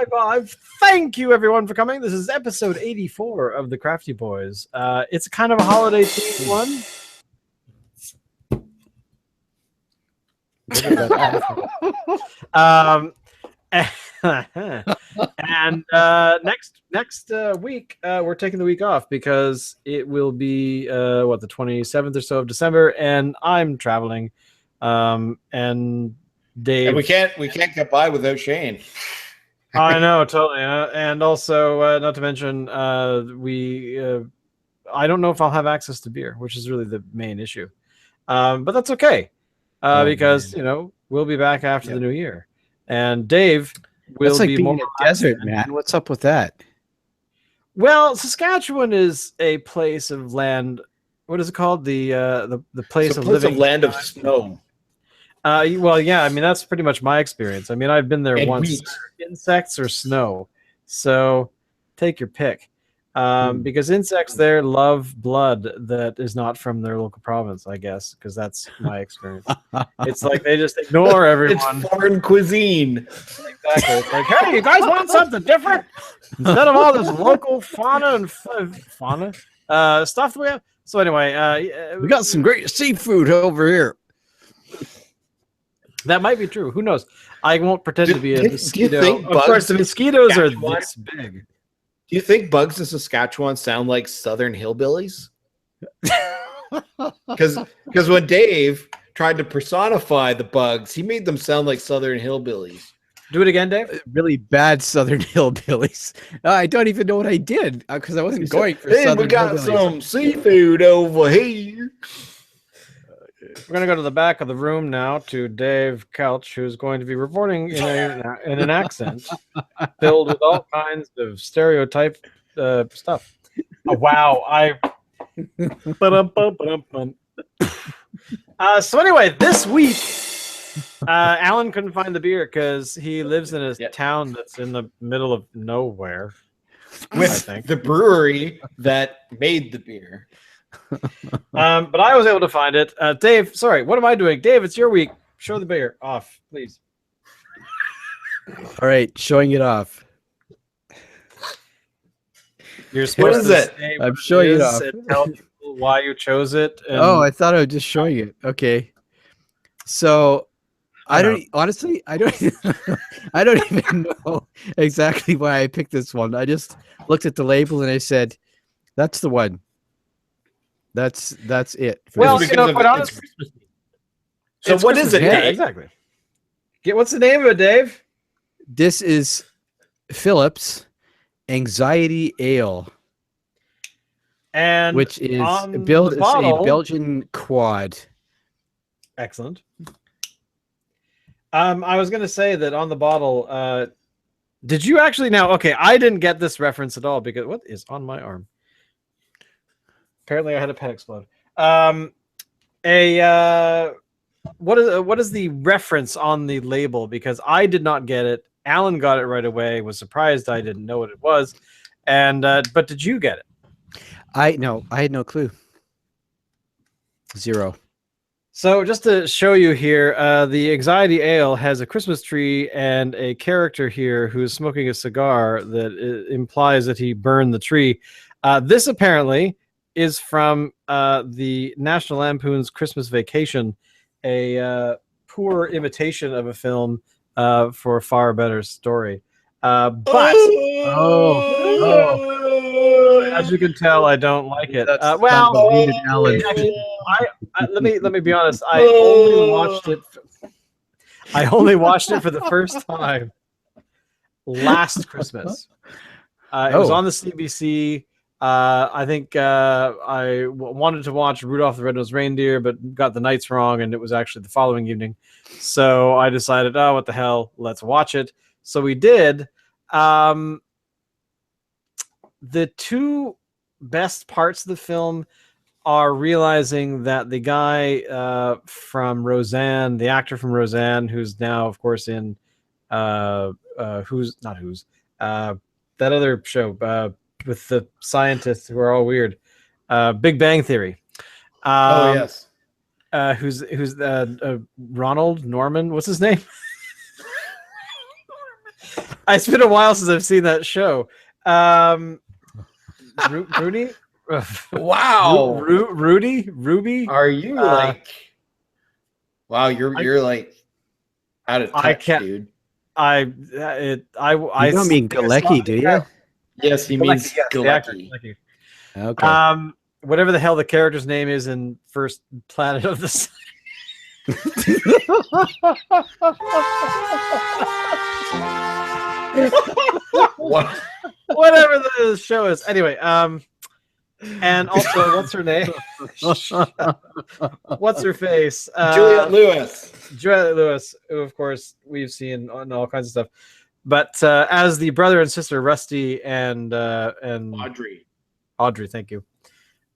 555. Thank you, everyone, for coming. This is episode 84 of the Crafty Boys. It's kind of a holiday themed one. And next week we're taking the week off because it will be the 27th or so of December, and I'm traveling. And Dave, and we can't get by without Shane. I know, totally. And also, not to mention, I don't know if I'll have access to beer, which is really the main issue. But that's okay, because we'll be back after the new year, and Dave will that's like be being more in a desert, man. What's up with that? Well, Saskatchewan is a place of land. What is it called? The place of living, land of snow. Well, yeah, I mean, that's pretty much my experience. I mean, I've been there And once. wheat. Insects or snow. So take your pick. Because insects there love blood that is not from their local province, I guess, because that's my experience. It's like they just ignore everyone. It's foreign cuisine. Exactly. It's like, hey, you guys want something different? Instead of all this local fauna and fauna stuff that we have. So anyway, we got some great seafood over here. That might be true. Who knows? I won't pretend to be a mosquito. Do you think of course, the mosquitoes are this big. Do you think bugs in Saskatchewan sound like Southern hillbillies? Because when Dave tried to personify the bugs, he made them sound like Southern hillbillies. Do it again, Dave. Really bad Southern hillbillies. I don't even know what I did because I wasn't going for Southern we got hillbillies. some seafood over here. We're going to go to the back of the room now to Dave Couch, who's going to be reporting in an accent filled with all kinds of stereotype stuff. Oh, wow. So anyway, this week, Alan couldn't find the beer because he lives in a town that's in the middle of nowhere. With the brewery that made the beer. But I was able to find it. Dave, sorry, what am I doing? Dave, it's your week. Show the beer off, please. All right, showing it off. You're supposed to say I'm showing it off. and tell people why you chose it. And... Oh, I thought I was just showing it. Okay. So I don't even know exactly why I picked this one. I just looked at the label and I said, that's the one. That's it. Well, quite honestly. So what is it, Dave? Exactly. What's the name of it, Dave? This is Phillips Anxiety Ale, and which is a Belgian quad. Excellent. I was going to say that on the bottle. Did you actually now? Okay, I didn't get this reference at all because what is on my arm? Apparently, I had a pen explode. What is the reference on the label? Because I did not get it. Alan got it right away. Was surprised I didn't know what it was. And but did you get it? I had no clue. Zero. So just to show you here, the Anxiety Ale has a Christmas tree and a character here who is smoking a cigar that implies that he burned the tree. This apparently is from the National Lampoon's Christmas Vacation, a poor imitation of a film for a far better story. But as you can tell, I don't like it. Actually, let me be honest. I only watched it for the first time last Christmas. It was on the CBC. I think I wanted to watch Rudolph the Red-Nosed Reindeer, but got the nights wrong, and it was actually the following evening. So I decided, oh, what the hell, let's watch it. So we did. The two best parts of the film are realizing that the guy from Roseanne, the actor from Roseanne, who's now, of course, in that other show, with the scientists who are all weird, Big Bang Theory. Yes. Who's Ronald Norman? What's his name? It's been a while since I've seen that show. Rooney? Wow. Ruby? Are you like? Wow, you're like out of touch, I can't. dude. You don't mean Galecki, do you? Yes, he means the actor Galecki. Galecki. Okay. Whatever the hell the character's name is in First Planet of the Sun. What? Whatever the show is. Anyway, and also, what's her name? What's her face? Juliette Lewis. Juliette Lewis, who of course we've seen on all kinds of stuff. But as the brother and sister, Rusty and Audrey, thank you.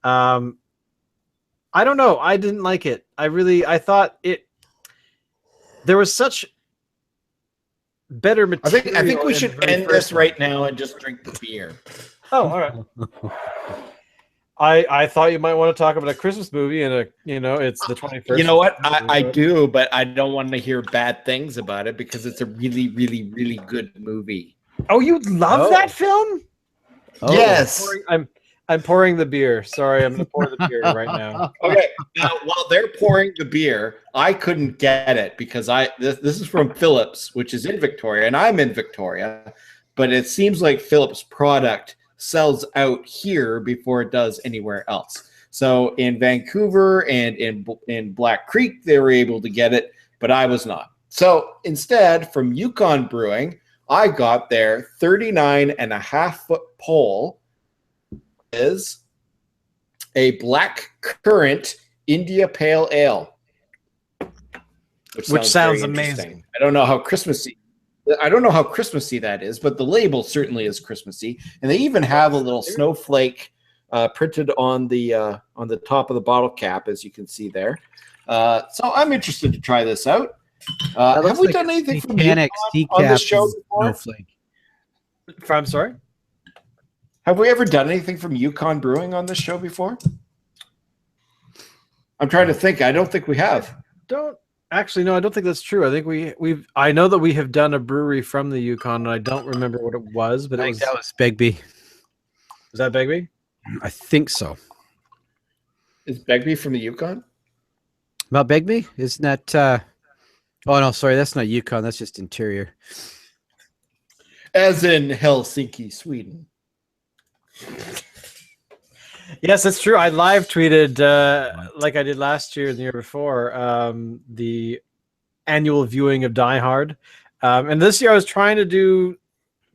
I don't know. I didn't like it. I thought there was such better material. I think we should end this right now and just drink the beer. Oh, all right. I thought you might want to talk about a Christmas movie and it's the 21st. You know what? I do, but I don't want to hear bad things about it because it's a really, really, really good movie. Oh, you love that film? Oh. Yes. I'm pouring the beer. Sorry, I'm going to pour the beer right now. Okay. Now, while they're pouring the beer, I couldn't get it because this is from Phillips, which is in Victoria, and I'm in Victoria, but it seems like Phillips product sells out here before it does anywhere else. So in Vancouver and in Black Creek, they were able to get it, but I was not. So instead, from Yukon Brewing, I got their 39.5-foot pole. Is a black currant India Pale Ale, which sounds amazing. I don't know how Christmassy that is, but the label certainly is Christmassy, and they even have a little snowflake printed on the top of the bottle cap, as you can see there. So I'm interested to try this out. Have we done anything from Yukon on this show before? Snowflake. I'm sorry. Have we ever done anything from Yukon Brewing on this show before? I'm trying to think. I don't think we have. No, I don't think that's true. I think I know that we have done a brewery from the Yukon, and I don't remember what it was, but that was Begbie. Was that Begbie? I think so. Is Begbie from the Yukon? About Begbie? Isn't that oh no, sorry, that's not Yukon, that's just interior. As in Helsinki, Sweden. Yes, that's true. I live tweeted like I did last year and the year before the annual viewing of Die Hard, and this year I was trying to do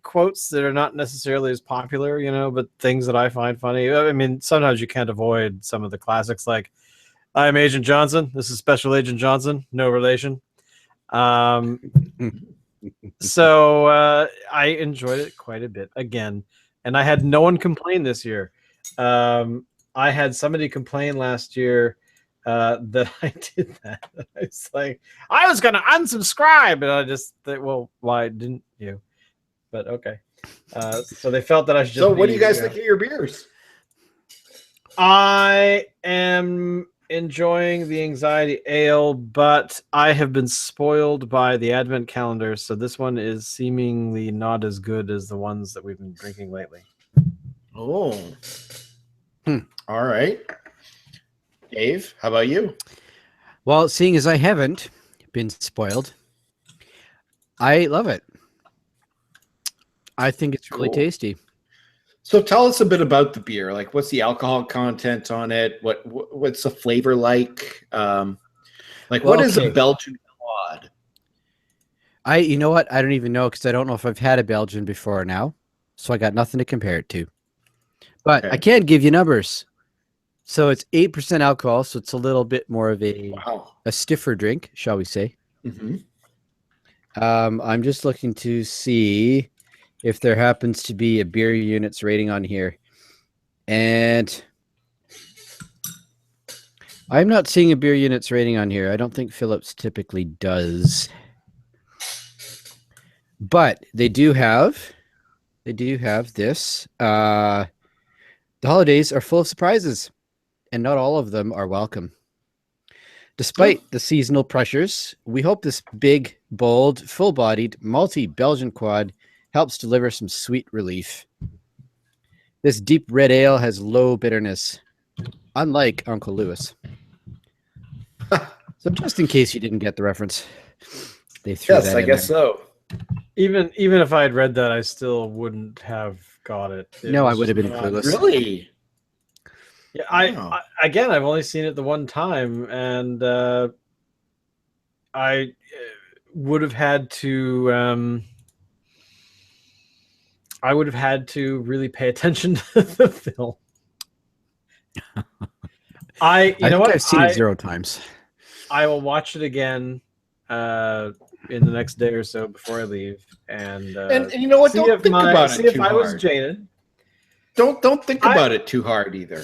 quotes that are not necessarily as popular, but things that I find funny. I mean, sometimes you can't avoid some of the classics, like "I'm Agent Johnson. This is Special Agent Johnson. No relation." So I enjoyed it quite a bit again. And I had no one complain this year. I had somebody complain last year that I did that. I was like, I was going to unsubscribe. And I just thought, well, why didn't you? But okay. So they felt that I should just. So what do you guys think of your beers? I am enjoying the Anxiety Ale, but I have been spoiled by the Advent calendar, so this one is seemingly not as good as the ones that we've been drinking lately. Oh. All right. Dave, how about you? Well, seeing as I haven't been spoiled, I love it. I think it's really tasty. So tell us a bit about the beer. Like, what's the alcohol content on it? What's the flavor like? What is a Belgian quad? You know what? I don't even know because I don't know if I've had a Belgian before now. So I got nothing to compare it to. But I can give you numbers. So it's 8% alcohol, so it's a little bit more of a stiffer drink, shall we say. Mm-hmm. I'm just looking to see if there happens to be a beer units rating on here. And I'm not seeing a beer units rating on here. I don't think Phillips typically does. But they do have this. The holidays are full of surprises, and not all of them are welcome. Despite the seasonal pressures, we hope this big, bold, full-bodied, malty Belgian quad helps deliver some sweet relief. This deep red ale has low bitterness, unlike Uncle Lewis. So just in case you didn't get the reference, they threw Yes, that I in guess there. so. Even if I had read that, I still wouldn't have got it. No, I was would have just been not- clueless. Really? Yeah, Wow. again, I've only seen it the one time, and I would have had to. I would have had to really pay attention to the film. I know what? I've seen it 0 times. I will watch it again in the next day or so before I leave, and you know what? see Don't if think about see it if too I was hard. jaded. Don't think about it too hard either.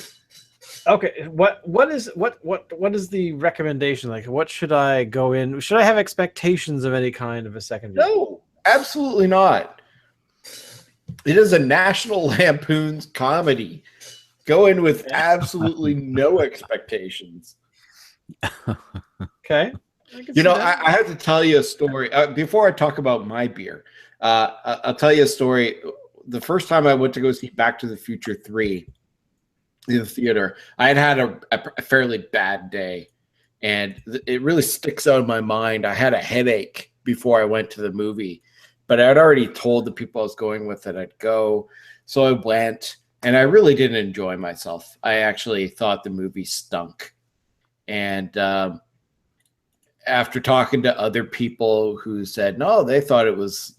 Okay, what is the recommendation? Like, what should I go in? Should I have expectations of any kind of a second view? No, absolutely not. It is a National Lampoon's comedy. Go in with absolutely no expectations. Okay. You know, I have to tell you a story before I talk about my beer. I'll tell you a story. The first time I went to go see Back to the Future 3 in the theater, I had a fairly bad day, and it really sticks out in my mind. I had a headache before I went to the movie, but I'd already told the people I was going with that I'd go, so I went, and I really didn't enjoy myself. I actually thought the movie stunk, and after talking to other people who said no, they thought it was,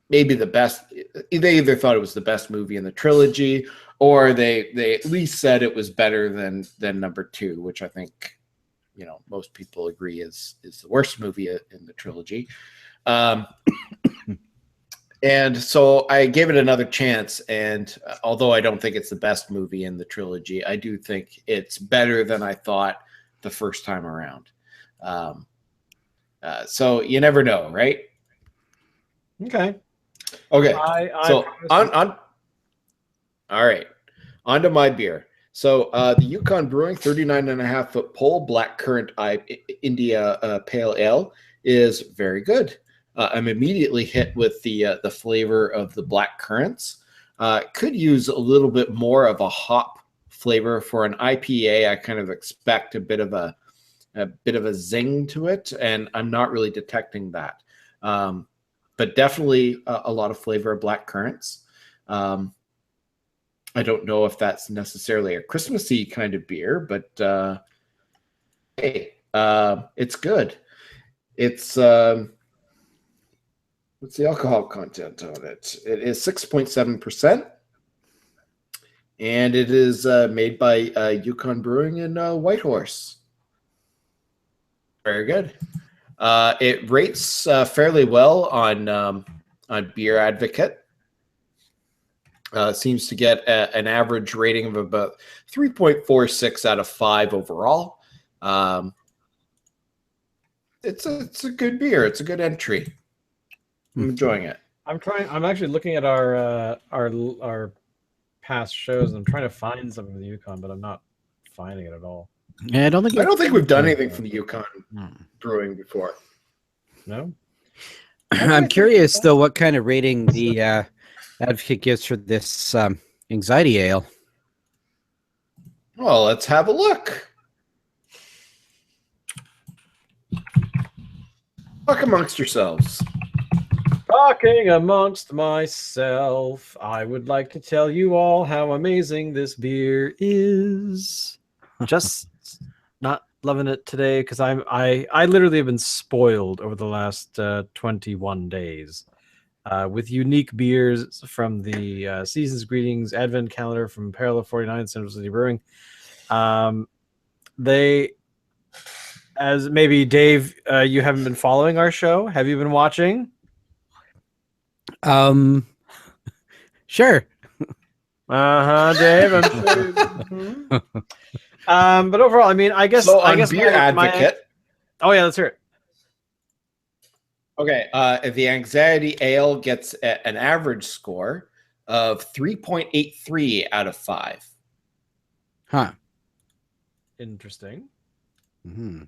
maybe the best. They either thought it was the best movie in the trilogy, or they at least said it was better than number 2, which I think, most people agree is the worst movie in the trilogy. And so I gave it another chance, and although I don't think it's the best movie in the trilogy, I do think it's better than I thought the first time around. So you never know, right? Okay. Okay. So on. All right. On to my beer. So the Yukon Brewing 39.5-foot pole blackcurrant India Pale Ale is very good. I'm immediately hit with the flavor of the black currants. Could use a little bit more of a hop flavor for an IPA. I kind of expect a bit of a zing to it, and I'm not really detecting that. But definitely a lot of flavor of black currants. I don't know if that's necessarily a Christmassy kind of beer, but hey, it's good. It's what's the alcohol content on it? It is 6.7%, and it is made by Yukon Brewing in Whitehorse. Very good. It rates fairly well on Beer Advocate. Seems to get an average rating of about 3.46 out of 5 overall. It's a good beer. It's a good entry. I'm enjoying it. I'm actually looking at our past shows, and I'm trying to find something with the Yukon, but I'm not finding it at all. Yeah, I don't think we've done anything from the Yukon Brewing before. No. I'm curious though, what kind of rating the Advocate gives for this anxiety ale. Well, let's have a look. Talk amongst yourselves. Talking amongst myself, I would like to tell you all how amazing this beer is. Just not loving it today because I literally have been spoiled over the last 21 days with unique beers from the Season's Greetings Advent Calendar from Parallel 49 Central City Brewing. They, as maybe Dave, you haven't been following our show. Have you been watching? Sure. Dave. But overall, I mean, I guess Beer Advocate. Oh yeah, let's hear it. Okay, the Anxiety Ale gets an average score of 3.83 out of 5. Huh. Interesting. Mm-hmm.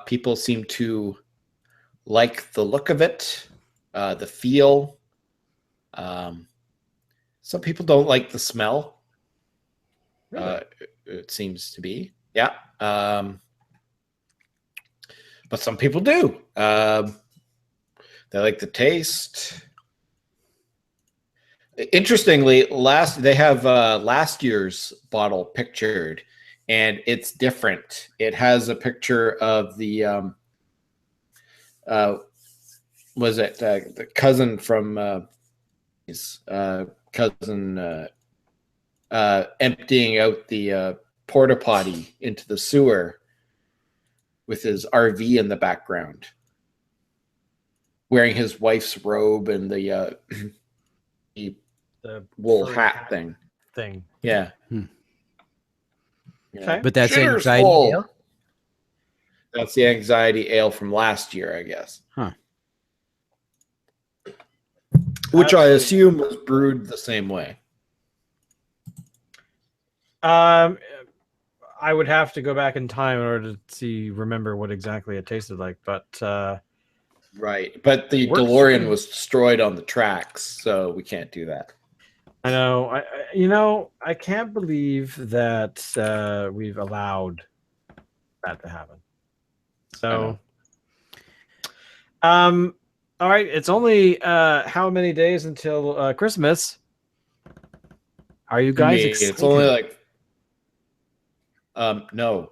People seem to like the look of it, the feel. Some people don't like the smell. Really? It seems to be, yeah. But some people do. They like the taste. Interestingly, they have last year's bottle pictured, and it's different. It has a picture of the the cousin from his cousin emptying out the porta potty into the sewer with his RV in the background, wearing his wife's robe and the wool hat thing. Yeah. Okay. But that's Shitter's anxiety full. ale? That's the anxiety ale from last year, I guess. Huh. Which I assume was brewed the same way. I would have to go back in time in order to remember what exactly it tasted like, but right. But the works DeLorean pretty- was destroyed on the tracks, so we can't do that. I know. I can't believe that we've allowed that to happen. So, all right. It's only how many days until Christmas? Are you guys excited? It's only like no.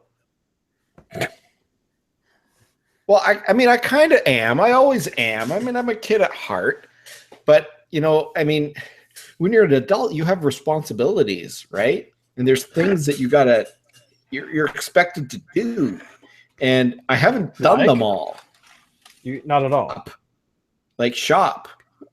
Well, I mean, I kind of am. I always am. I mean, I'm a kid at heart, but I mean, when you're an adult, you have responsibilities, right? And there's things that you're expected to do, and I haven't done them all. Not at all. Like shop.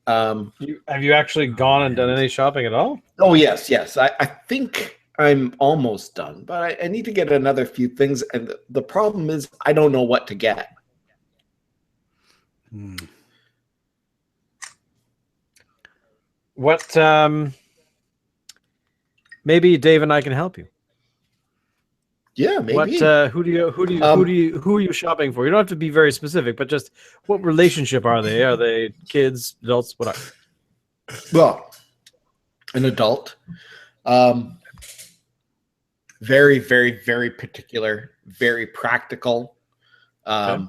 Have you actually gone and done any shopping at all? Oh yes. I think I'm almost done, but I need to get another few things, and the problem is I don't know what to get. What? Maybe Dave and I can help you. Yeah, maybe. What? Who are you shopping for? You don't have to be very specific, but just what relationship are they? Are they kids, adults? What are? Well, an adult. Very, very, very particular, very practical. Okay.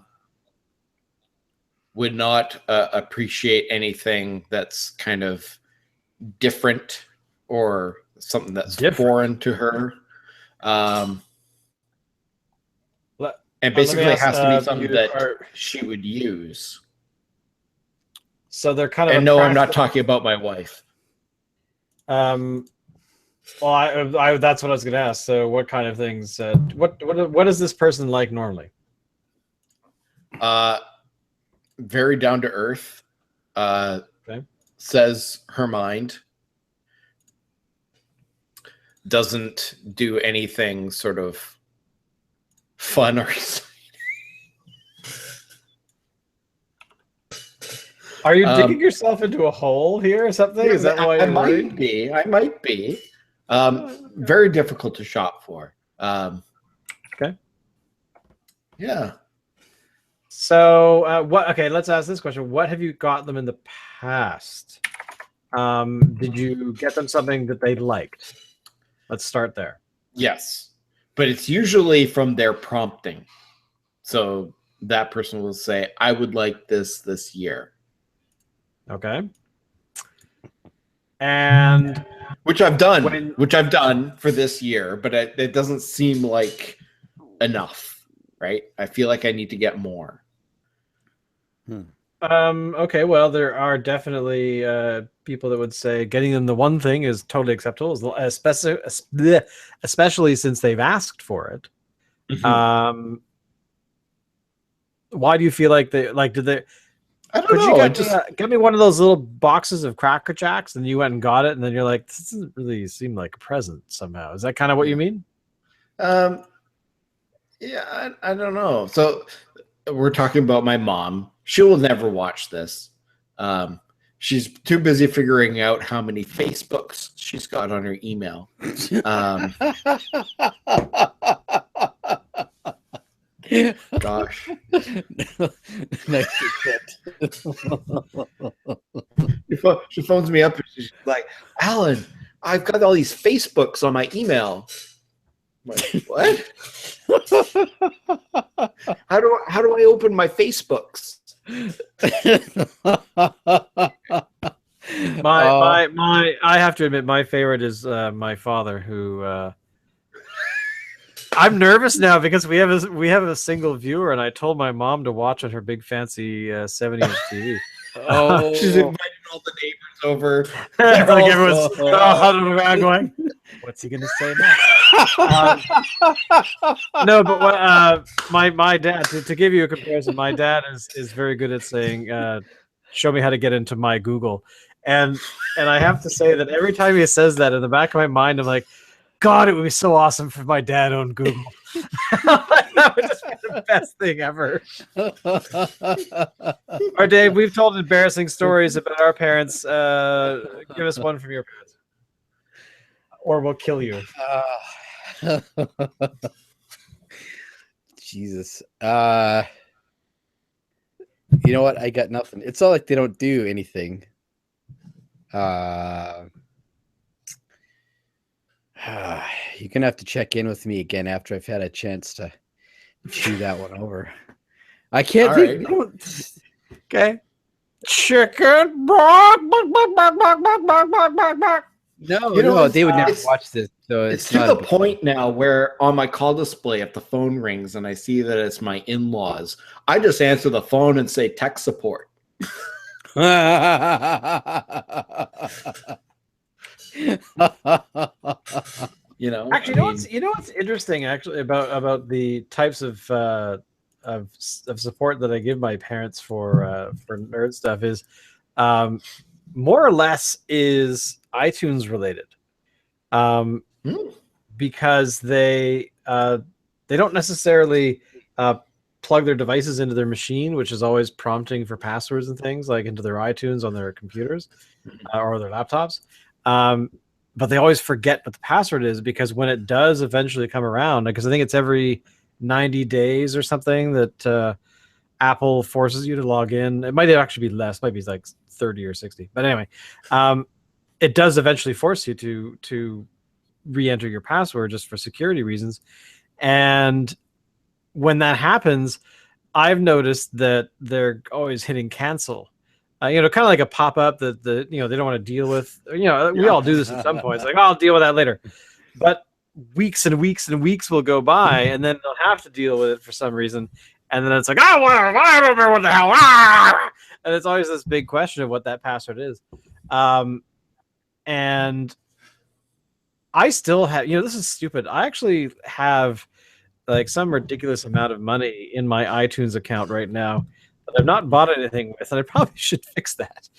Would not appreciate anything that's kind of different or something that's foreign to her. And basically it has to be something that she would use. So they're kind of. And no, I'm not talking about my wife. Well, that's what I was going to ask. So, what kind of things? What is this person like normally? Very down to earth. Okay. Says her mind. Doesn't do anything sort of fun or exciting. Are you digging yourself into a hole here or something? Is that why you're worried? I might be. Very difficult to shop for. Okay. Yeah. So, what? Okay, let's ask this question. What have you got them in the past? Did you get them something that they liked? Let's start there. Yes, but it's usually from their prompting. So that person will say, "I would like this year." Okay. And which I've done for this year, but it doesn't seem like enough, right? I feel like I need to get more. Okay, well, there are definitely people that would say getting them the one thing is totally acceptable, especially since they've asked for it. Mm-hmm. Why do you feel like they did they? I don't know. You get me one of those little boxes of Cracker Jacks, and you went and got it, and then you're like, this doesn't really seem like a present somehow. Is that kind of what you mean? Yeah, I don't know. So we're talking about my mom. She will never watch this. She's too busy figuring out how many Facebooks she's got on her email. Gosh. Nice. She phones me up and she's like, Alan, I've got all these Facebooks on my email. I'm like, what? How do I open my Facebooks? I have to admit, my favorite is my father, who I'm nervous now because we have a single viewer, and I told my mom to watch on her big fancy 70-inch TV. Oh, She's invited all the neighbors over. Like everyone's huddled around going, "What's he gonna say next?" No, but what, my dad, to give you a comparison, my dad is very good at saying, "Show me how to get into my Google," and I have to say that every time he says that, in the back of my mind, I'm like, God, it would be so awesome if my dad owned Google. That would just be the best thing ever. All right, Dave, we've told embarrassing stories about our parents. Give us one from your parents, or we'll kill you. Jesus. You know what? I got nothing. It's not like they don't do anything. You're gonna have to check in with me again after I've had a chance to chew that one over. I can't think. Right. Okay. Chicken. No, they would never watch this. So it's to the point now where on my call display, if the phone rings and I see that it's my in-laws, I just answer the phone and say tech support. You know, actually, you know what's interesting actually about the types of support that I give my parents for nerd stuff is more or less is iTunes related, because they don't necessarily plug their devices into their machine, which is always prompting for passwords and things, like into their iTunes on their computers or their laptops. But they always forget what the password is, because when it does eventually come around, because I think it's every 90 days or something that Apple forces you to log in. It might actually be less, might be like 30 or 60. But anyway, it does eventually force you to re-enter your password just for security reasons. And when that happens, I've noticed that they're always hitting cancel. Kind of like a pop-up that they don't want to deal with. We all do this at some point. It's like, I'll deal with that later. But weeks and weeks and weeks will go by, and then they'll have to deal with it for some reason. And then it's like, I don't remember what the hell. And it's always this big question of what that password is. And I still have, this is stupid. I actually have like some ridiculous amount of money in my iTunes account right now that I've not bought anything with, and I probably should fix that.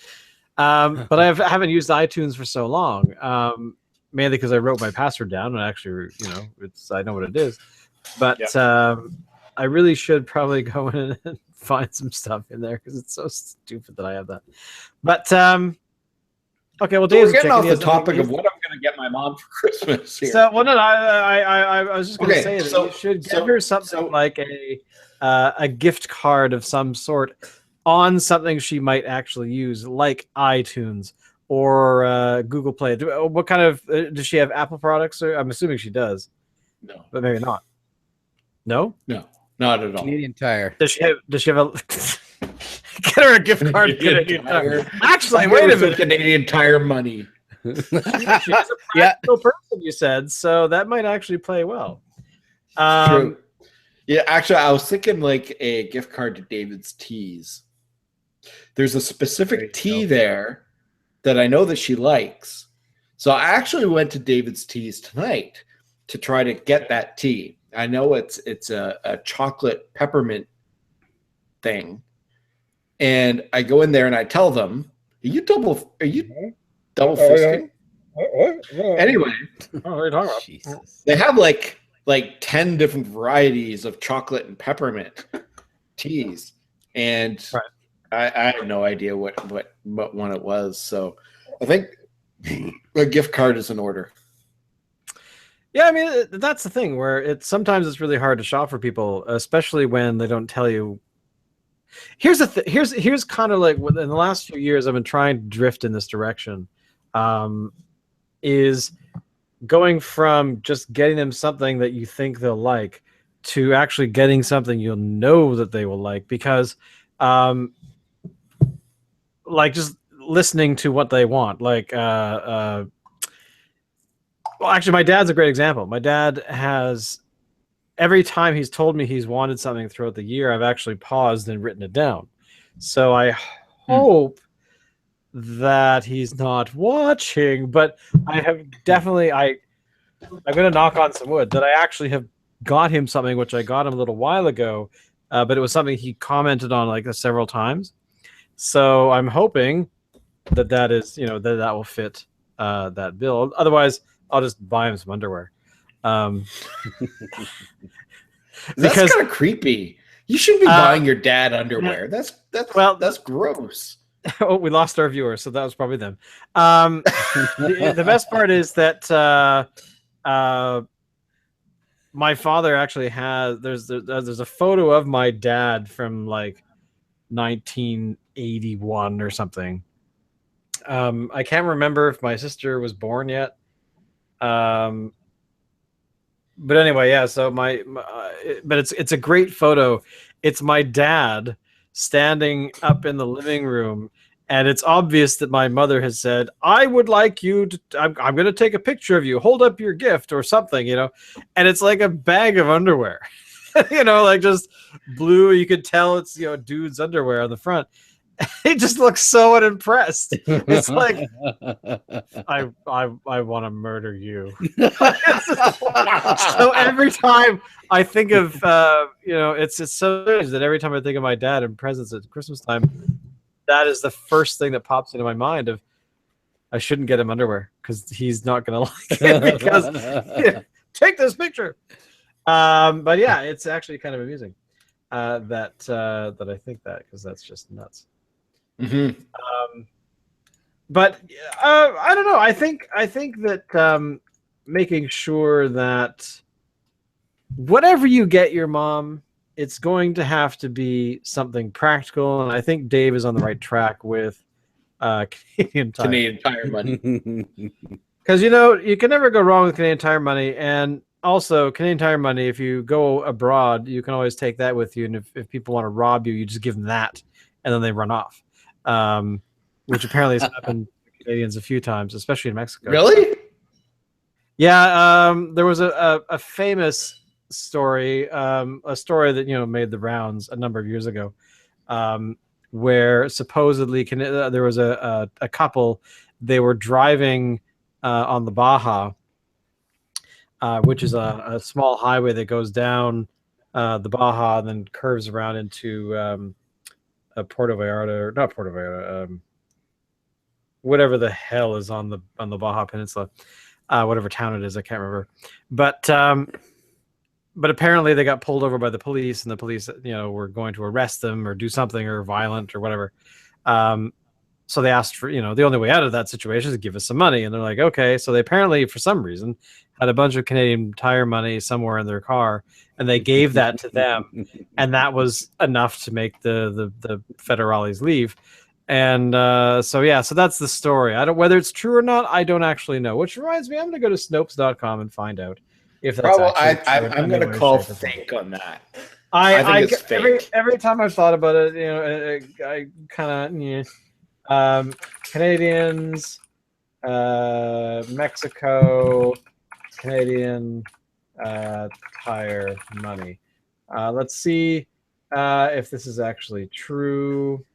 But I haven't used iTunes for so long, mainly because I wrote my password down, and actually, I know what it is. But I really should probably go in and find some stuff in there, because it's so stupid that I have that. But okay, well, Dave's we're getting off the topic of what I'm going to get my mom for Christmas here. So, well, no, I was just going to say that you should get her something like a gift card of some sort on something she might actually use, like iTunes or Google Play. What kind of does she have? Apple products? I'm assuming she does. No, but maybe not. No, not at all. Canadian Tire. Does she have a? Get her a gift card. Canadian Tire. Actually, wait a minute. Canadian Tire money. She's a practical person, you said, so that might actually play well. True. Yeah, actually, I was thinking like a gift card to David's Teas. There's a specific tea there that I know that she likes. So I actually went to David's Teas tonight to try to get that tea. I know it's a chocolate peppermint thing. And I go in there and I tell them, are you double fisting? Anyway, what are you talking about? Jesus. They have like 10 different varieties of chocolate and peppermint teas. And I have no idea what one it was. So I think a gift card is in order. Yeah, I mean, that's the thing where sometimes it's really hard to shop for people, especially when they don't tell you Here's kind of like in the last few years I've been trying to drift in this direction, is going from just getting them something that you think they'll like to actually getting something you'll know that they will like, because like just listening to what they want. Like well, actually my dad's a great example. My dad has, every time he's told me he's wanted something throughout the year, I've actually paused and written it down. So I hope that he's not watching, but I have definitely, I'm going to knock on some wood that I actually have got him something, which I got him a little while ago, but it was something he commented on like several times. So I'm hoping that is, that will fit that bill. Otherwise, I'll just buy him some underwear. That's kind of creepy. You shouldn't be buying your dad underwear. That's gross. Oh, we lost our viewers, so that was probably them. The best part is that my father actually has. There's a photo of my dad from like 1981 or something. I can't remember if my sister was born yet. But anyway, yeah. So but it's a great photo. It's my dad standing up in the living room, and it's obvious that my mother has said, "I would like you to. I'm going to take a picture of you. Hold up your gift or something, And it's like a bag of underwear, like just blue. You could tell it's dude's underwear on the front. He just looks so unimpressed. It's like, I want to murder you. So every time I think of, it's so strange that every time I think of my dad and presents at Christmas time, that is the first thing that pops into my mind of, I shouldn't get him underwear because he's not going to like it because take this picture. But yeah, it's actually kind of amusing that I think that, because that's just nuts. Mm-hmm. But I don't know. I think that making sure that whatever you get your mom, it's going to have to be something practical. And I think Dave is on the right track with Canadian Tire money. Because you can never go wrong with Canadian Tire money. And also Canadian Tire money, if you go abroad, you can always take that with you. And if people want to rob you, you just give them that and then they run off. Which apparently has happened to Canadians a few times, especially in Mexico. Really? Yeah. There was a famous story, a story that made the rounds a number of years ago, where supposedly there was a couple. They were driving on the Baja, which is a small highway that goes down the Baja and then curves around into Puerto Vallarta, not Puerto Vallarta, whatever the hell is on the Baja Peninsula, whatever town it is, I can't remember. But apparently they got pulled over by the police, and the police, were going to arrest them or do something or violent or whatever. So they asked for, the only way out of that situation is to give us some money, and they're like, okay. So they apparently, for some reason, had a bunch of Canadian Tire money somewhere in their car, and they gave that to them, and that was enough to make the federales leave. And so that's the story. I don't, whether it's true or not, I don't actually know. Which reminds me, I'm going to go to Snopes.com and find out if that's I'm going to call fake on that. I think it's fake. Every time I've thought about it, I kind of Canadians, Mexico, Canadian Tire money. Let's see if this is actually true.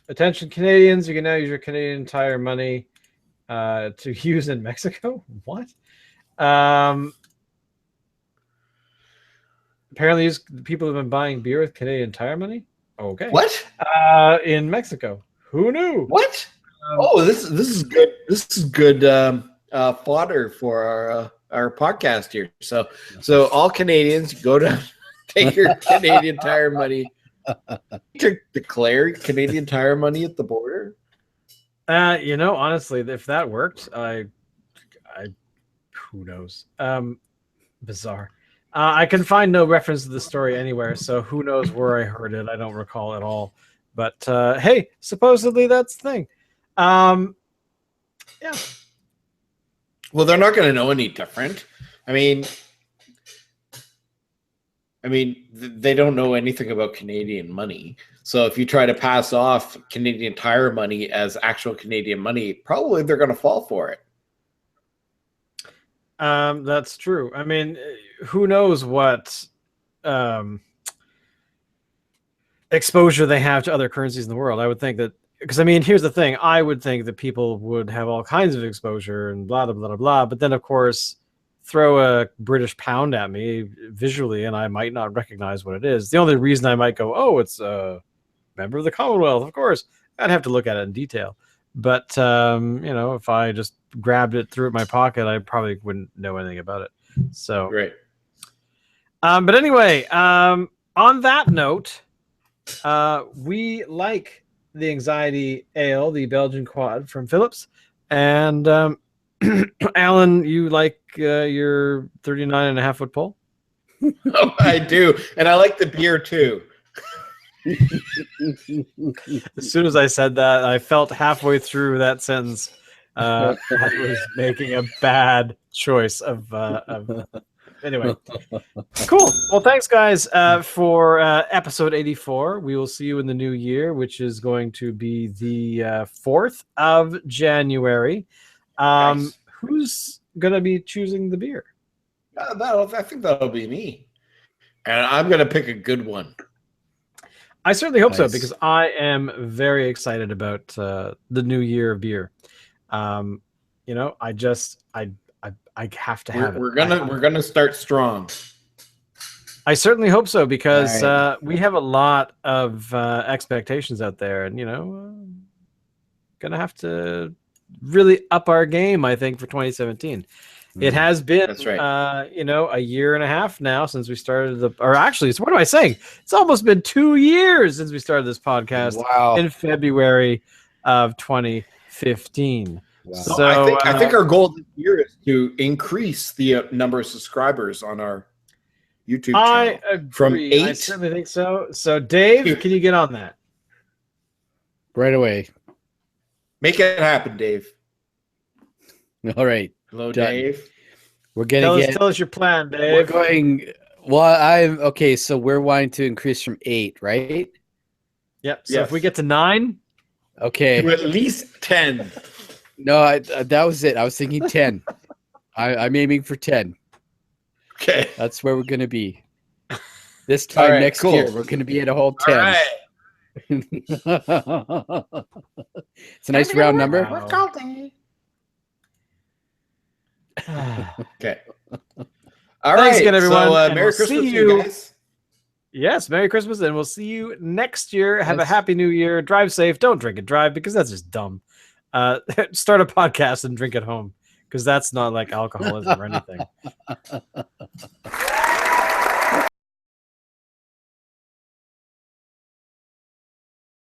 Attention Canadians, you can now use your Canadian Tire money to use in Mexico. What? Apparently people have been buying beer with Canadian Tire money. Okay. What? In Mexico. Who knew? What? This is good. This is good fodder for our podcast here. So all Canadians, go down, take your Canadian Tire money to declare Canadian Tire money at the border. Honestly, if that worked, I who knows? Bizarre. I can find no reference to the story anywhere, so who knows where I heard it? I don't recall at all. But hey, supposedly that's the thing. Yeah. Well, they're not going to know any different. I mean, they don't know anything about Canadian money. So if you try to pass off Canadian Tire money as actual Canadian money, probably they're going to fall for it. That's true. I mean, who knows what exposure they have to other currencies in the world. I would think that, because I mean, here's the thing. I would think that people would have all kinds of exposure and blah, blah, blah, blah. But then, of course, throw a British pound at me visually, and I might not recognize what it is. The only reason I might go, oh, it's a member of the Commonwealth, of course. I'd have to look at it in detail. But, if I just grabbed it, threw it in my pocket, I probably wouldn't know anything about it. So, Right. But anyway, on that note, we like the Anxiety Ale, the Belgian Quad from Phillips. And Alan, you like your 39.5-foot pole? Oh, I do. And I like the beer too. As soon as I said that, I felt halfway through that sentence I was making a bad choice of anyway. Cool. Well, thanks, guys, for episode 84. We will see you in the new year, which is going to be the 4th of January. Nice. Who's going to be choosing the beer? I think that'll be me. And I'm going to pick a good one. I certainly hope so, Nice. because I am very excited about the new year of beer. I have to have it. We're gonna start strong. I certainly hope so, because Right. we have a lot of expectations out there, and gonna have to really up our game, I think, for 2017. It has been, That's right. a year and a half now since we started or actually, what am I saying? It's almost been 2 years since we started this podcast. Wow. In February of 2015. Wow. So I think our goal this year is to increase the number of subscribers on our YouTube channel. I agree. From I 8 certainly think so. So, Dave, can you get on that? Right away. Make it happen, Dave. All right. Hello, Done. Dave. We're gonna Tell us your plan, We're Dave. going. Well, I'm okay. So we're wanting to increase from 8, right? Yep. So Yes. if we get to 9, Okay. To at least 10. No, that was it. I was thinking 10. I'm aiming for 10. Okay. That's where we're gonna be. This time All right, next cool. year, we're gonna be at a whole All 10. right. It's a nice round number. Wow. Okay. All right. Thanks again, everyone, So, and Merry we'll Christmas see to you you. guys. Yes, Merry Christmas, and we'll see you next year. Have a Yes. happy new year. Drive safe. Don't drink and drive, because that's just dumb. Start a podcast and drink at home, because that's not like alcoholism or anything.